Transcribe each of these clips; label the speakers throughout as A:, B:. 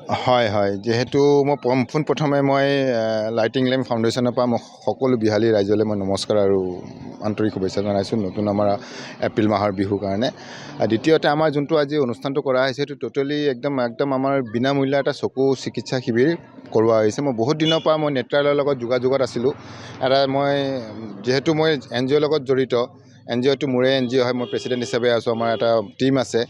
A: হয় হয় যেহেতু মই পোনপ্ৰথমে মই লাইটিং লেম্প ফাউণ্ডেশ্যনৰ পৰা মই সকলো বিহালী ৰাইজলৈ মই নমস্কাৰ আৰু আন্তৰিক শুভেচ্ছা জনাইছোঁ নতুন আমাৰ এপ্ৰিল মাহৰ বিহুৰ কাৰণে। দ্বিতীয়তে আমাৰ যোনটো আজি অনুষ্ঠানটো কৰা হৈছে সেইটো টোটেলি একদম আমাৰ বিনামূল্য এটা চকু চিকিৎসা শিবিৰ কৰোৱা হৈছে। মই বহুত দিনৰ পৰা মই নেত্ৰালয়ৰ লগত যোগাযোগত আছিলোঁ। মই যিহেতু মই NGOৰ লগত জড়িত, NGOটো মোৰে NGO হয়, মই প্ৰেছিডেণ্ট হিচাপে আছোঁ। আমাৰ এটা টীম আছে।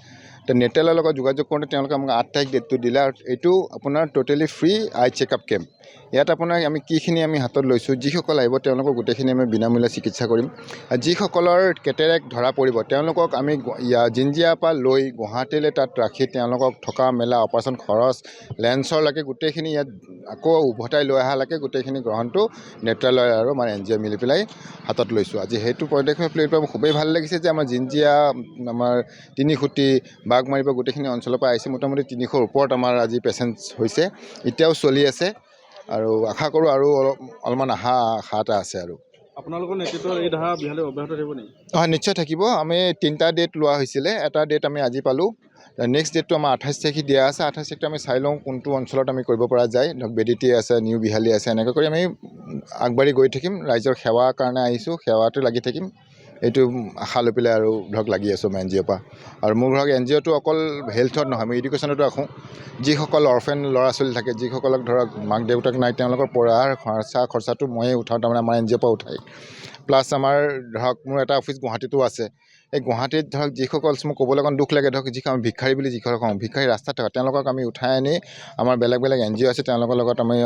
A: নেত্ৰালয়ৰ লগত যোগাযোগ কৰোঁতে তেওঁলোকে আমাক 8 তাৰিখ ডেটটো দিলে আৰু এইটো আপোনাৰ টোটেলি ফ্ৰী আই চেকআপ কেম্প। ইয়াত আপোনাৰ আমি কিখিনি হাতত লৈছোঁ, যিসকল আহিব তেওঁলোকক গোটেইখিনি আমি বিনামূল্যে চিকিৎসা কৰিম। আৰু যিসকলৰ কেটেৰেক্ট ধৰা পৰিব তেওঁলোকক আমি জিঞ্জিয়াৰ পৰা লৈ গুৱাহাটীলৈ তাত ৰাখি তেওঁলোকক থকা মেলা অপাৰেশ্যন খৰচ লেন্সৰলৈকে গোটেইখিনি ইয়াত আকৌ উভতাই লৈ অহালৈকে গোটেইখিনি গ্ৰহণটো নেত্ৰালয় আৰু আমাৰ NGO মিলি পেলাই হাতত লৈছোঁ। আজি সেইটো পদক্ষেপ লৈ পেলাই খুবেই ভাল লাগিছে যে আমাৰ জিঞ্জিয়া, আমাৰ তিনিখুটি, বাঘমাৰীৰ পৰা গোটেইখিনি অঞ্চলৰ পৰা আহিছে। মোটামুটি 300ৰ ওপৰত আমাৰ আজি পেচেণ্ট হৈছে, এতিয়াও চলি আছে আৰু আশা কৰোঁ আৰু অলপমান আশা এটা আছে। আৰু
B: আপোনালোকৰ নেতৃত্বত এই ধাৰা বিহালী অব্যাহত থাকিব নেকি?
A: হয়, নিশ্চয় থাকিব। আমি 3টা ডেট লোৱা হৈছিলে, এটা ডেট আমি আজি পালোঁ। নেক্সট ডেটটো আমাৰ 28 তাৰিখে দিয়া আছে। 28 তাৰিখটো আমি চাই লওঁ কোনটো অঞ্চলত আমি কৰিব পৰা যায়। ধৰক বেডিটি আছে, নিউ বিহালী আছে, এনেকৈ কৰি আমি আগবাঢ়ি গৈ থাকিম। ৰাইজৰ সেৱাৰ কাৰণে আহিছোঁ, সেৱাটো লাগি থাকিম, এইটো আশা লৈ পেলাই আৰু ধৰক লাগি আছোঁ মই NGOৰ পৰা। আৰু মোৰ ধৰক NGOটো অকল হেল্থত নহয়, মই এডুকেশ্যনতো ৰাখোঁ। যিসকল অৰফেন ল'ৰা ছোৱালী থাকে, যিসকলক ধৰক মাক দেউতাক নাই, তেওঁলোকৰ পঢ়াৰ খৰচাটো ময়ে উঠাওঁ, তাৰমানে আমাৰ NGOৰ পৰা উঠাই। প্লাছ আমাৰ ধৰক মোৰ এটা অফিচ গুৱাহাটীতো আছে। এই গুৱাহাটীত ধৰক যিসকল, মই ক'বলৈ অকণ দুখ লাগে, ধৰক যিসকল ভিক্ষাৰী বুলি যিসকলক কওঁ, ভিক্ষাৰী ৰাস্তাত থকা, তেওঁলোকক আমি উঠাই আনি আমাৰ বেলেগ NGO আছে, তেওঁলোকৰ লগত আমি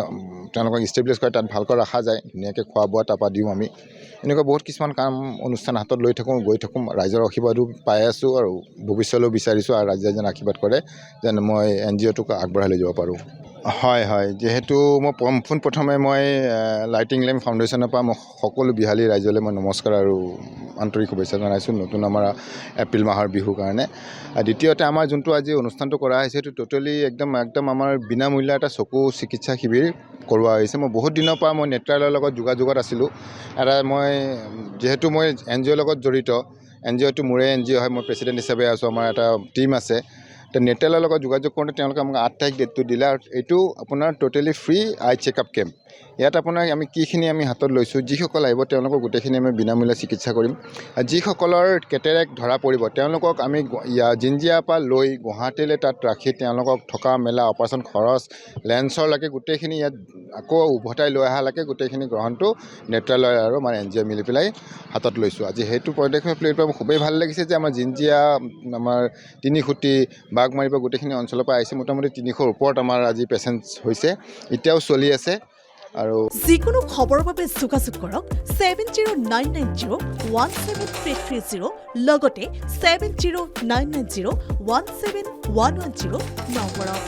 A: তেওঁলোকক ষ্টেবলিছ কৰি তাত ভালকৈ ৰখা যায়, ধুনীয়াকৈ খোৱা বোৱা তাৰপৰা দিওঁ আমি। এনেকুৱা বহুত কিছুমান কাম অনুষ্ঠান হাতত লৈ থাকোঁ, গৈ থাকোঁ। ৰাইজৰ আশীৰ্বাদো পাই আছোঁ আৰু ভৱিষ্যতেও বিচাৰিছোঁ আৰু ৰাইজে যেন আশীৰ্বাদ কৰে যেন মই NGOটোক আগবঢ়াই লৈ যাব পাৰোঁ। হয় হয় যেহেতু মই পোনপ্ৰথমে মই লাইটিং লেম্প ফাউণ্ডেশ্যনৰ পৰা মই সকলো বিহালী ৰাইজলৈ মই নমস্কাৰ আৰু আন্তৰিক শুভেচ্ছা জনাইছোঁ নতুন আমাৰ এপ্ৰিল মাহৰ বিহুৰ কাৰণে। দ্বিতীয়তে আমাৰ যোনটো আজি অনুষ্ঠানটো কৰা হৈছে সেইটো টোটেলি একদম আমাৰ বিনামূল্য এটা চকু চিকিৎসা শিবিৰ কৰোৱা হৈছে। মই বহুত দিনৰ পৰা মই নেত্ৰালয়ৰ লগত যোগাযোগত আছিলোঁ। মই যিহেতু মই NGOৰ লগত জড়িত, NGOটো মোৰে NGO হয়, মই প্ৰেছিডেণ্ট হিচাপে আছোঁ। আমাৰ এটা টীম আছে। নেত্ৰালয়ৰ লগত যোগাযোগ কৰোঁতে তেওঁলোকে আমাক 8 তাৰিখ ডেটটো দিলে আৰু এইটো আপোনাৰ টোটেলি ফ্ৰী আই চেকআপ কেম্প। ইয়াত আমি কিখিনি হাতত লৈছোঁ, যিসকল আহিব তেওঁলোকক গোটেইখিনি আমি বিনামূল্যে চিকিৎসা কৰিম। আৰু যিসকলৰ কেটেৰেক্ট ধৰা পৰিব তেওঁলোকক আমি জিঞ্জিয়াৰ পৰা লৈ গুৱাহাটীলৈ তাত ৰাখি তেওঁলোকক থকা মেলা অপাৰেশ্যন খৰচ লেন্সৰলৈকে গোটেইখিনি ইয়াত আকৌ উভতাই লৈ অহালৈকে গোটেইখিনি গ্ৰহণটো নেত্ৰালয় আৰু আমাৰ NGO মিলি পেলাই হাতত লৈছোঁ। আজি সেইটো পদক্ষেপ লৈ পেলাই খুবেই ভাল লাগিছে যে আমাৰ জিঞ্জিয়া, আমাৰ তিনিখুটি, বাঘমাৰীৰ পৰা গোটেইখিনি অঞ্চলৰ পৰা আহিছে। মোটামুটি 300ৰ ওপৰত আমাৰ আজি পেচেণ্ট হৈছে, এতিয়াও চলি আছে। আৰু
C: যিকোনো খবৰৰ বাবে যোগাযোগ কৰক 7099017330 লগতে 7099017110 নম্বৰত।